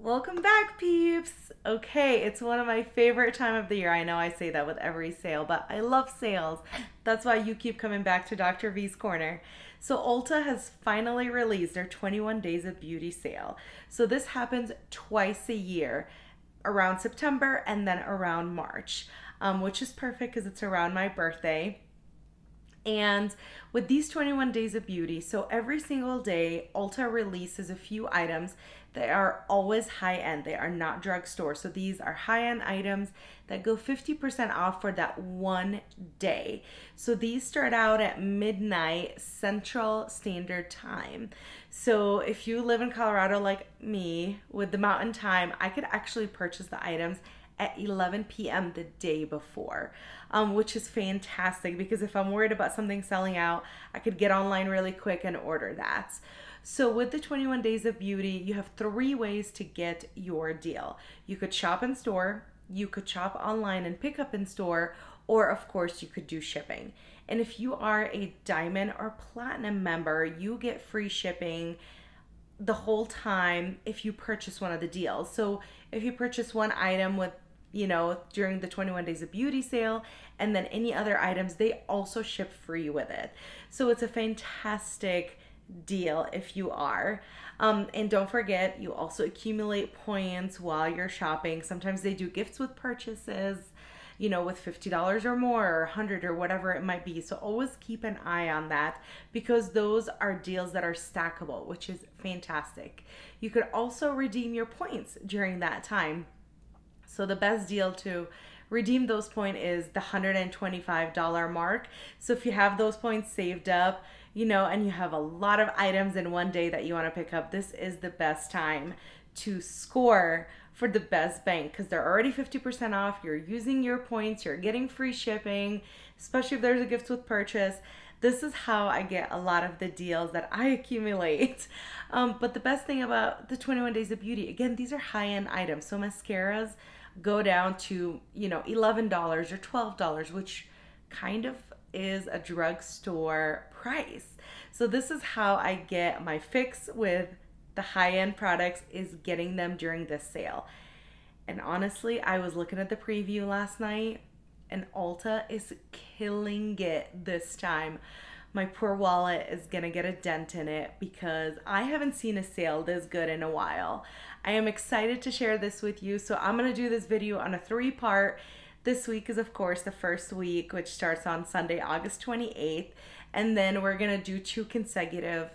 Welcome back, peeps. Okay, it's one of my favorite time of the year. I know I say that with every sale, but I love sales. That's why you keep coming back to Dr. V's Corner. So Ulta has finally released their 21 Days of Beauty sale. So this happens twice a year, around September and then around March, which is perfect because it's around my birthday. And with these 21 days of beauty, so every single day, Ulta releases a few items that are always high end. They are not drugstore. So these are high end items that go 50% off for that one day. So these start out at midnight Central Standard Time. So if you live in Colorado like me with the mountain time, I could actually purchase the items at 11 p.m. the day before, which is fantastic because if I'm worried about something selling out, I could get online really quick and order that. So with the 21 Days of Beauty, you have 3 ways to get your deal. You could shop in store, you could shop online and pick up in store, or of course you could do shipping. And if you are a Diamond or Platinum member, you get free shipping the whole time if you purchase one of the deals. So if you purchase one item with during the 21 Days of Beauty sale, and then any other items, they also ship free with it. So it's a fantastic deal if you are. And don't forget, you also accumulate points while you're shopping. Sometimes they do gifts with purchases, with $50 or more, or 100 or whatever it might be. So always keep an eye on that because those are deals that are stackable, which is fantastic. You could also redeem your points during that time. So the best deal to redeem those points is the $125 mark. So if you have those points saved up, and you have a lot of items in one day that you want to pick up, this is the best time to score for the best bang because they're already 50% off. You're using your points, you're getting free shipping, especially if there's a gift with purchase. This is how I get a lot of the deals that I accumulate. But the best thing about the 21 Days of Beauty, again, these are high-end items. So mascaras go down to, $11 or $12, which kind of is a drugstore price. So this is how I get my fix with the high-end products, is getting them during this sale. And honestly, I was looking at the preview last night and Ulta is killing it this time. My poor wallet is gonna get a dent in it because I haven't seen a sale this good in a while. I am excited to share this with you, so I'm gonna do this video on a 3-part. This week is of course the first week, which starts on Sunday, August 28th, and then we're gonna do 2 consecutive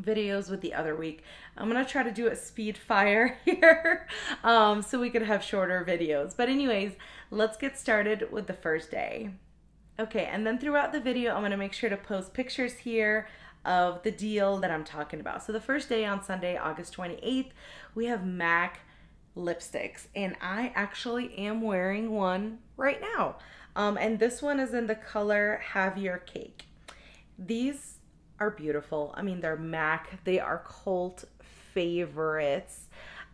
videos with the other week. I'm gonna try to do it speed fire here so we could have shorter videos. But anyways, let's get started with the first day. Okay, and then throughout the video, I'm gonna make sure to post pictures here of the deal that I'm talking about. So the first day on Sunday, August 28th, we have MAC lipsticks, and I actually am wearing one right now. And this one is in the color Have Your Cake. These are beautiful. I mean, they're MAC. They are cult favorites.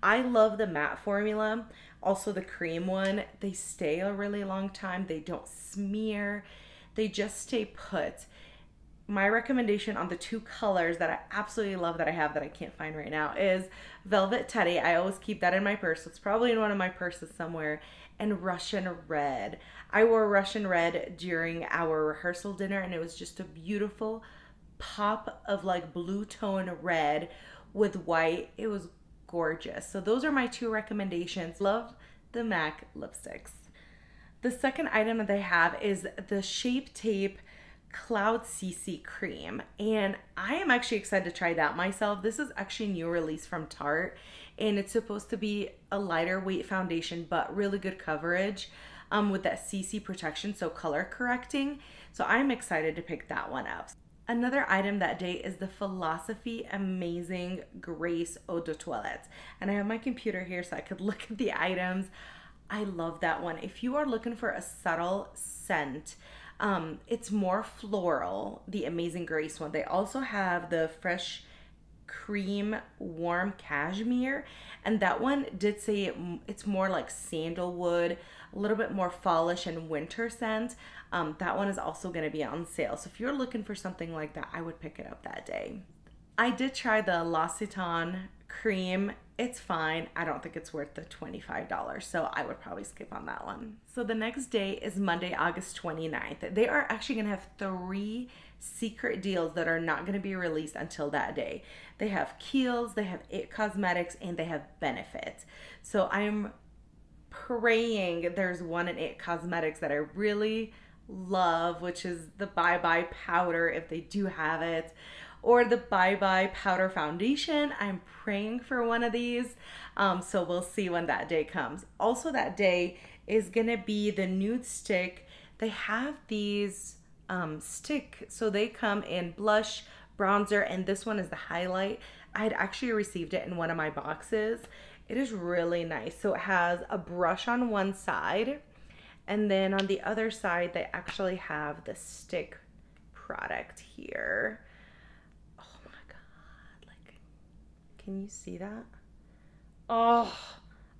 I love the matte formula. Also the cream one. They stay a really long time. They don't smear. They just stay put. My recommendation on the 2 colors that I absolutely love that I have that I can't find right now is Velvet Teddy. I always keep that in my purse. It's probably in one of my purses somewhere. And Russian Red. I wore Russian Red during our rehearsal dinner and it was just a beautiful pop of like blue tone red with white. It was gorgeous. So those are my 2 recommendations. Love the MAC lipsticks. The second item that they have is the Shape Tape Cloud CC Cream, and I am actually excited to try that myself. This is actually a new release from Tarte, and it's supposed to be a lighter weight foundation but really good coverage with that CC protection, so color correcting. So I'm excited to pick that one up. Another item that day is the Philosophy Amazing Grace Eau de Toilette. And I have my computer here so I could look at the items. I love that one. If you are looking for a subtle scent, it's more floral, the Amazing Grace one. They also have the Fresh Cream Warm Cashmere, and that one did say it's more like sandalwood, a little bit more fallish and winter scent. That one is also going to be on sale. So if you're looking for something like that, I would pick it up that day. I did try the L'Occitane cream, it's fine. I don't think it's worth the $25, so I would probably skip on that one. So the next day is Monday, August 29th. They are actually gonna have 3 secret deals that are not going to be released until that day. They have Kiehl's, they have It Cosmetics, and they have Benefit. So I'm praying there's one in It Cosmetics that I really love, which is the Bye Bye powder, if they do have it, or the Bye Bye powder foundation. I'm praying for one of these. So we'll see when that day comes. Also that day is going to be the nude stick. They have these stick, so they come in blush, bronzer, and this one is the highlight. I had actually received it in one of my boxes. It is really nice. So it has a brush on one side, and then on the other side they actually have the stick product here. Oh my god, like, can you see that? Oh,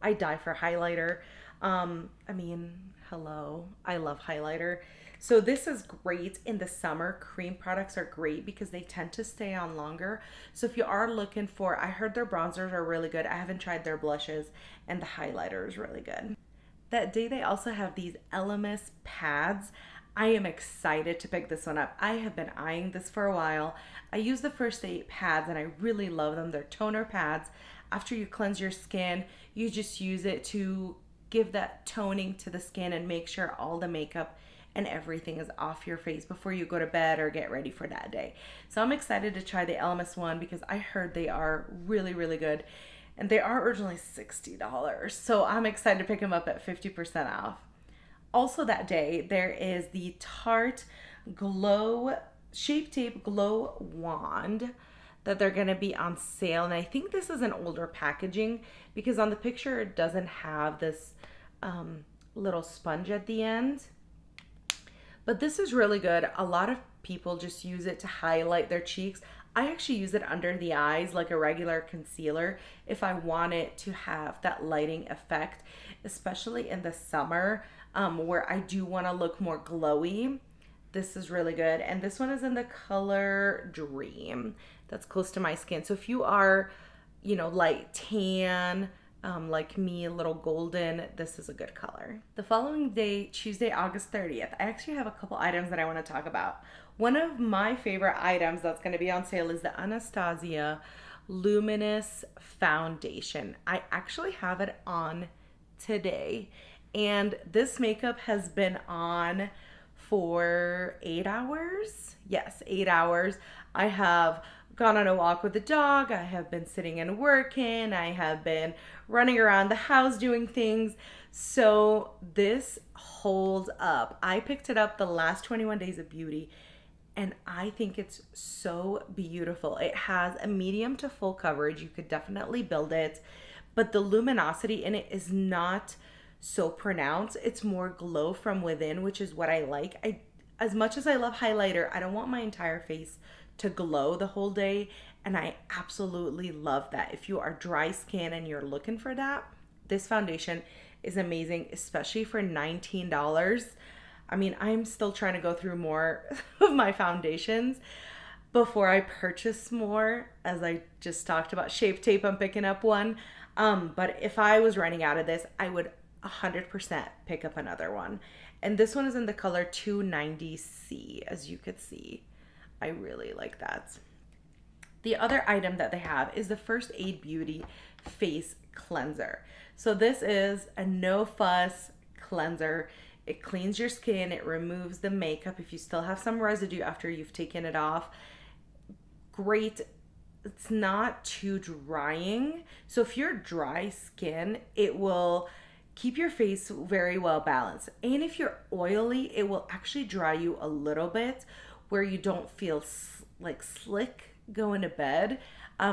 I die for highlighter. I mean, hello, I love highlighter. So this is great in the summer. Cream products are great because they tend to stay on longer. So if you are looking for, I heard their bronzers are really good. I haven't tried their blushes, and the highlighter is really good. That day they also have these Lms Pads. I am excited to pick this one up. I have been eyeing this for a while. I use the First 8 pads and I really love them. They're toner pads. After you cleanse your skin, you just use it to give that toning to the skin and make sure all the makeup and everything is off your face before you go to bed or get ready for that day. So I'm excited to try the Lms one because I heard they are really, really good. And they are originally $60. So I'm excited to pick them up at 50% off. Also that day, there is the Tarte Glow Shape Tape Glow Wand that they're gonna be on sale. And I think this is an older packaging because on the picture it doesn't have this little sponge at the end. But this is really good. A lot of people just use it to highlight their cheeks. I actually use it under the eyes like a regular concealer if I want it to have that lighting effect, especially in the summer where I do want to look more glowy. This is really good. And this one is in the color Dream. That's close to my skin. So if you are, you know, light tan, like me, a little golden, this is a good color. The following day, Tuesday, August 30th, I actually have a couple items that I want to talk about. One of my favorite items that's going to be on sale is the Anastasia Luminous Foundation. I actually have it on today, and this makeup has been on for 8 hours. Yes, 8 hours. I have gone on a walk with the dog. I have been sitting and working. I have been running around the house doing things. So this holds up. I picked it up the last 21 days of beauty, and I think it's so beautiful. It has a medium to full coverage. You could definitely build it, but the luminosity in it is not so pronounced. It's more glow from within, which is what I like. As much as I love highlighter, I don't want my entire face to glow the whole day, and I absolutely love that. If you are dry skin and you're looking for that, this foundation is amazing, especially for $19. I mean, I'm still trying to go through more of my foundations before I purchase more. As I just talked about Shape Tape, I'm picking up one. But if I was running out of this, I would 100% pick up another one. And this one is in the color 290C, as you could see. I really like that. The other item that they have is the First Aid Beauty Face Cleanser. So this is a no fuss cleanser. It cleans your skin, it removes the makeup if you still have some residue after you've taken it off. Great. It's not too drying. So if you're dry skin, it will keep your face very well balanced. And if you're oily, it will actually dry you a little bit where you don't feel like slick going to bed.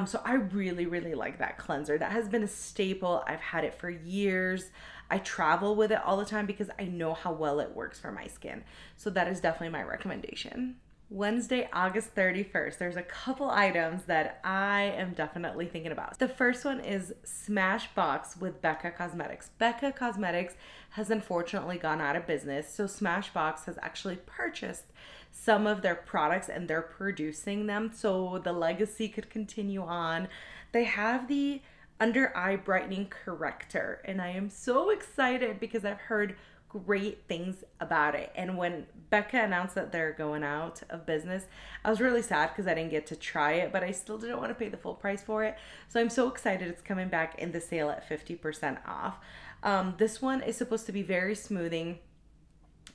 So I really, really like that cleanser. That has been a staple. I've had it for years. I travel with it all the time because I know how well it works for my skin. So that is definitely my recommendation. Wednesday, August 31st, there's a couple items that I am definitely thinking about. The first one is Smashbox with Becca Cosmetics. Becca Cosmetics has unfortunately gone out of business, so Smashbox has actually purchased some of their products and they're producing them so the legacy could continue on. They have the under eye brightening corrector, and I am so excited because I've heard great things about it. And when Becca announced that they're going out of business, I was really sad because I didn't get to try it, but I still didn't want to pay the full price for it. So I'm so excited it's coming back in the sale at 50% off. This one is supposed to be very smoothing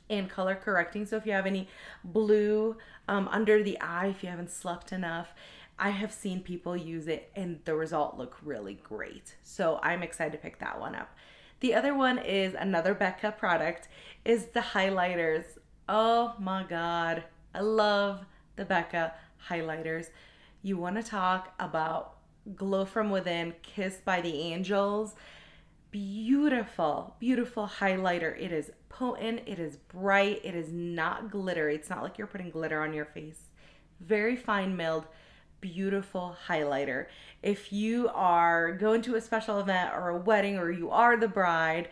and color correcting. So if you have any blue under the eye, if you haven't slept enough, I have seen people use it and the result look really great. So I'm excited to pick that one up. The other one is another Becca product, is the highlighters. Oh my God, I love the Becca highlighters. You want to talk about glow from within, kissed by the angels. Beautiful, beautiful highlighter. It is potent, it is bright, it is not glittery. It's not like you're putting glitter on your face. Very fine milled, beautiful highlighter. If you are going to a special event or a wedding or you are the bride,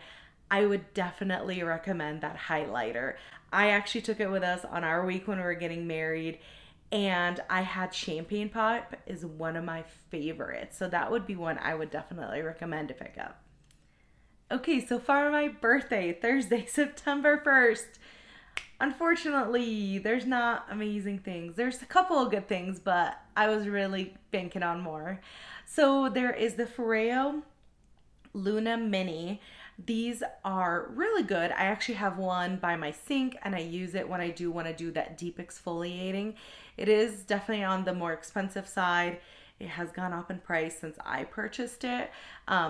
I would definitely recommend that highlighter. I actually took it with us on our week when we were getting married, and I had champagne pop is one of my favorites. So that would be one I would definitely recommend to pick up. Okay, so for my birthday, Thursday, September 1st, unfortunately, there's not amazing things. There's a couple of good things, but I was really banking on more. So there is the Foreo Luna Mini. These are really good. I actually have one by my sink and I use it when I do want to do that deep exfoliating. It is definitely on the more expensive side. It has gone up in price since I purchased it,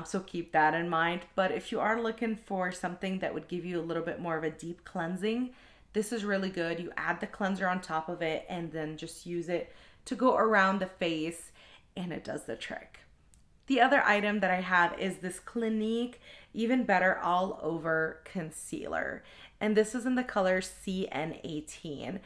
so keep that in mind. But if you are looking for something that would give you a little bit more of a deep cleansing, this is really good. You add the cleanser on top of it and then just use it to go around the face, and it does the trick. The other item that I have is this Clinique Even Better All Over Concealer, and this is in the color CN18.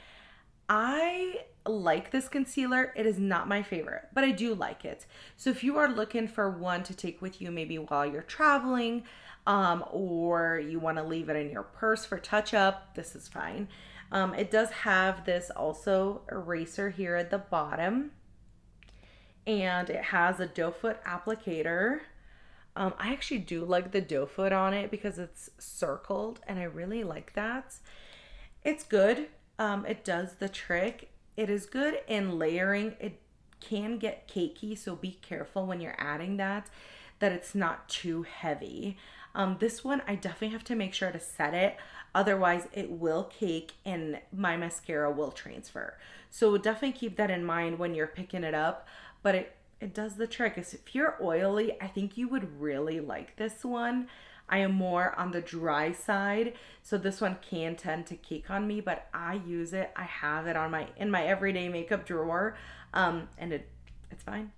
I like this concealer. It is not my favorite, but I do like it. So if you are looking for one to take with you maybe while you're traveling, or you want to leave it in your purse for touch up, this is fine. It does have this also eraser here at the bottom, and it has a doe foot applicator. I actually do like the doe foot on it because it's circled, and I really like that. It's good. It does the trick. It is good in layering. It can get cakey, so be careful when you're adding that it's not too heavy. This one, I definitely have to make sure to set it. Otherwise, it will cake and my mascara will transfer. So definitely keep that in mind when you're picking it up. But it does the trick. If you're oily, I think you would really like this one. I am more on the dry side, so this one can tend to cake on me, but I use it. I have it on in my everyday makeup drawer, and it's fine.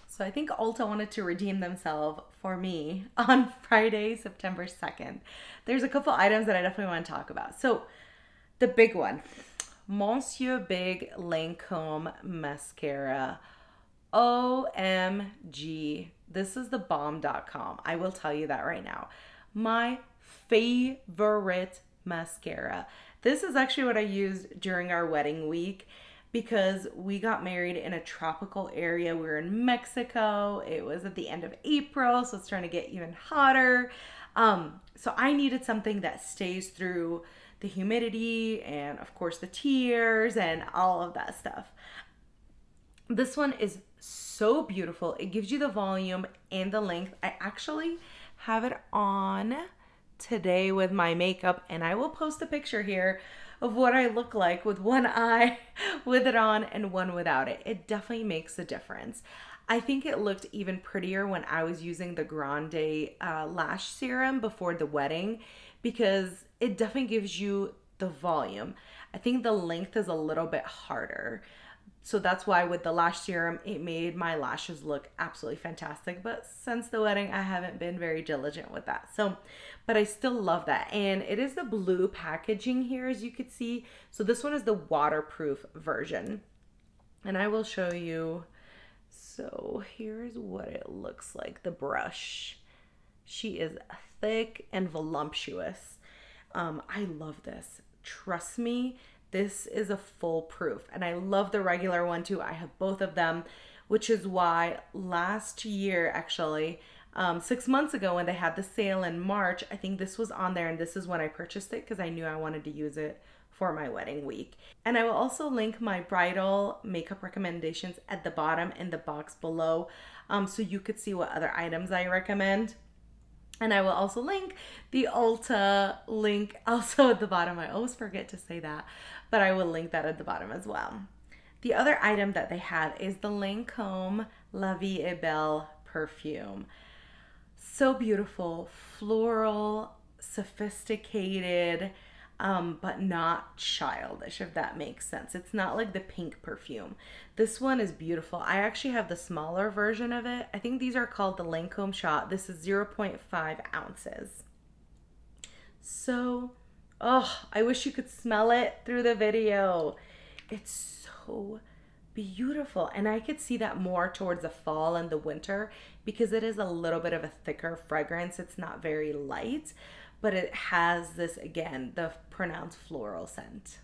So I think Ulta wanted to redeem themselves for me on Friday, September 2nd. There's a couple items that I definitely want to talk about. So the big one, Monsieur Big Lancome Mascara. OMG, this is the bomb.com. I will tell you that right now. My favorite mascara. This is actually what I used during our wedding week because we got married in a tropical area. We were in Mexico. It was at the end of April, so it's trying to get even hotter. So I needed something that stays through the humidity and, of course, the tears and all of that stuff. This one is so beautiful. It gives you the volume and the length. I actually have it on today with my makeup, and I will post a picture here of what I look like with one eye with it on and one without it. It definitely makes a difference. I think it looked even prettier when I was using the Grande lash serum before the wedding because it definitely gives you the volume. I think the length is a little bit harder. So that's why with the lash serum, it made my lashes look absolutely fantastic. But since the wedding, I haven't been very diligent with that. So, but I still love that. And it is the blue packaging here, as you could see. So this one is the waterproof version. And I will show you. So here's what it looks like, the brush. She is thick and voluptuous. I love this. Trust me. This is a foolproof, and I love the regular one too. I have both of them. which is why last year, actually, 6 months ago when they had the sale in March, I think this was on there and this is when I purchased it because I knew I wanted to use it for my wedding week. And I will also link my bridal makeup recommendations at the bottom in the box below, so you could see what other items I recommend. And I will also link the Ulta link also at the bottom. I always forget to say that, but I will link that at the bottom as well. The other item that they had is the Lancome La Vie et Belle perfume. So beautiful, floral, sophisticated, but not childish, if that makes sense. It's not like the pink perfume. This one is beautiful. I actually have the smaller version of it. I think these are called the Lancome shot. This is 0.5 ounces. So, oh, I wish you could smell it through the video. It's so beautiful. And I could see that more towards the fall and the winter because it is a little bit of a thicker fragrance. It's not very light, but it has this, again, the pronounced floral scent.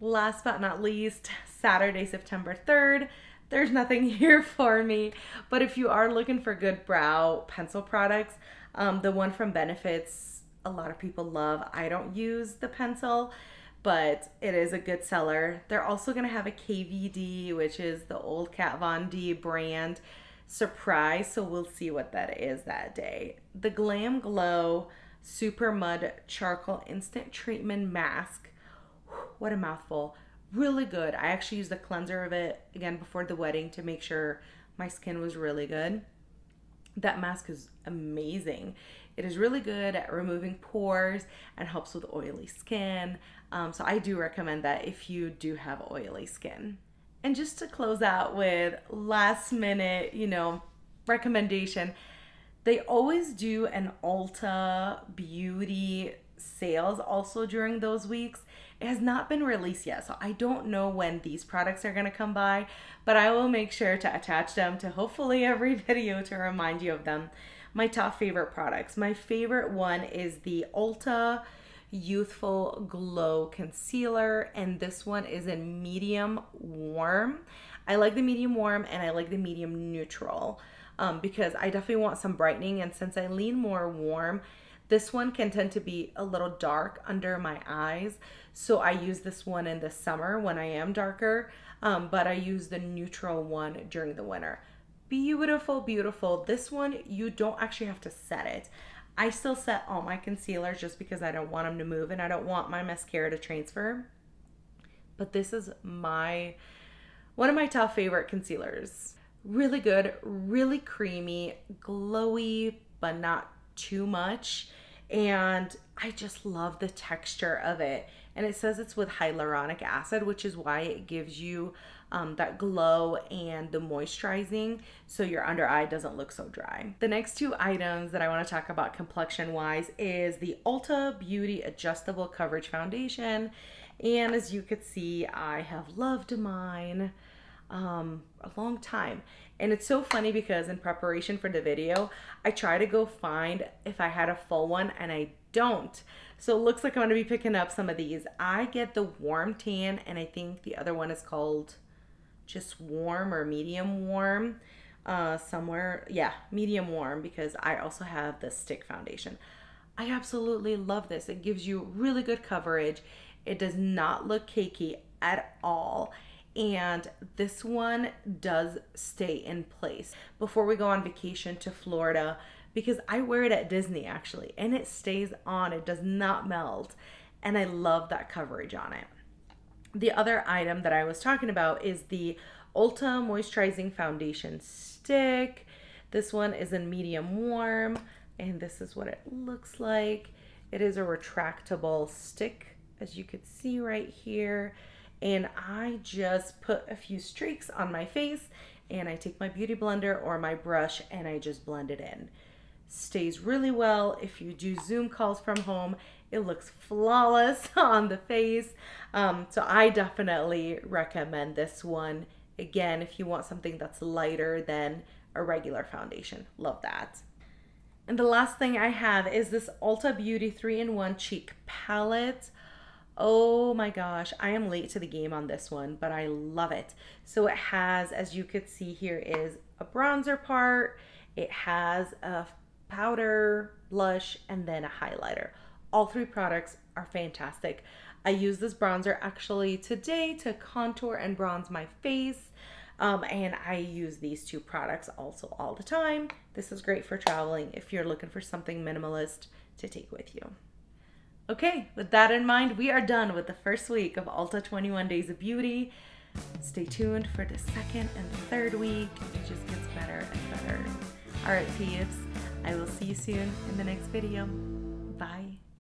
Last but not least, Saturday, September 3rd. There's nothing here for me, but if you are looking for good brow pencil products, the one from Benefits, a lot of people love. I don't use the pencil, but it is a good seller. They're also gonna have a KVD, which is the old Kat Von D brand surprise, so we'll see what that is that day. The Glam Glow Super Mud Charcoal Instant Treatment Mask. What a mouthful. Really good. I actually used the cleanser of it again before the wedding to make sure my skin was really good. That mask is amazing. It is really good at removing pores and helps with oily skin. So I do recommend that if you do have oily skin. And just to close out with last minute, recommendation, they always do an Ulta beauty sales also during those weeks. It has not been released yet, so I don't know when these products are going to come by, but I will make sure to attach them to hopefully every video to remind you of them. My top favorite products. My favorite one is the Ulta Youthful Glow Concealer, and this one is in medium warm. I like the medium warm and I like the medium neutral because I definitely want some brightening, and since I lean more warm, this one can tend to be a little dark under my eyes, so I use this one in the summer when I am darker, but I use the neutral one during the winter. Beautiful, beautiful. This one, you don't actually have to set it. I still set all my concealers just because I don't want them to move and I don't want my mascara to transfer. But this is one of my top favorite concealers. Really good, really creamy, glowy, but not too much. And I just love the texture of it. And it says it's with hyaluronic acid, which is why it gives you that glow and the moisturizing, so your under eye doesn't look so dry. The next two items that I want to talk about complexion wise is the Ulta Beauty Adjustable Coverage Foundation. And as you could see, I have loved mine a long time. And it's so funny because in preparation for the video, I try to go find if I had a full one and I don't. So it looks like I'm going to be picking up some of these. I get the warm tan, and I think the other one is called just warm or medium warm somewhere. Yeah, medium warm, because I also have the stick foundation. I absolutely love this. It gives you really good coverage. It does not look cakey at all. And this one does stay in place before we go on vacation to Florida, because I wear it at Disney actually, and it stays on. It does not melt, and I love that coverage on it. The other item that I was talking about is the Ulta Moisturizing Foundation Stick. This one is in medium warm, and this is what it looks like. It is a retractable stick, as you could see right here. And I just put a few streaks on my face, and I take my beauty blender or my brush and I just blend it in. Stays really well. If you do Zoom calls from home, it looks flawless on the face. So I definitely recommend this one. Again, if you want something that's lighter than a regular foundation. Love that. And the last thing I have is this Ulta Beauty 3-in-1 Cheek Palette. Oh my gosh, I am late to the game on this one, but I love it. So it has, as you could see here, is a bronzer part, it has a powder, blush, and then a highlighter. All three products are fantastic. I use this bronzer actually today to contour and bronze my face. And I use these two products also all the time. This is great for traveling if you're looking for something minimalist to take with you. Okay, with that in mind, we are done with the first week of Ulta 21 Days of Beauty. Stay tuned for the second and third week. It just gets better and better. All right, peeps, I will see you soon in the next video.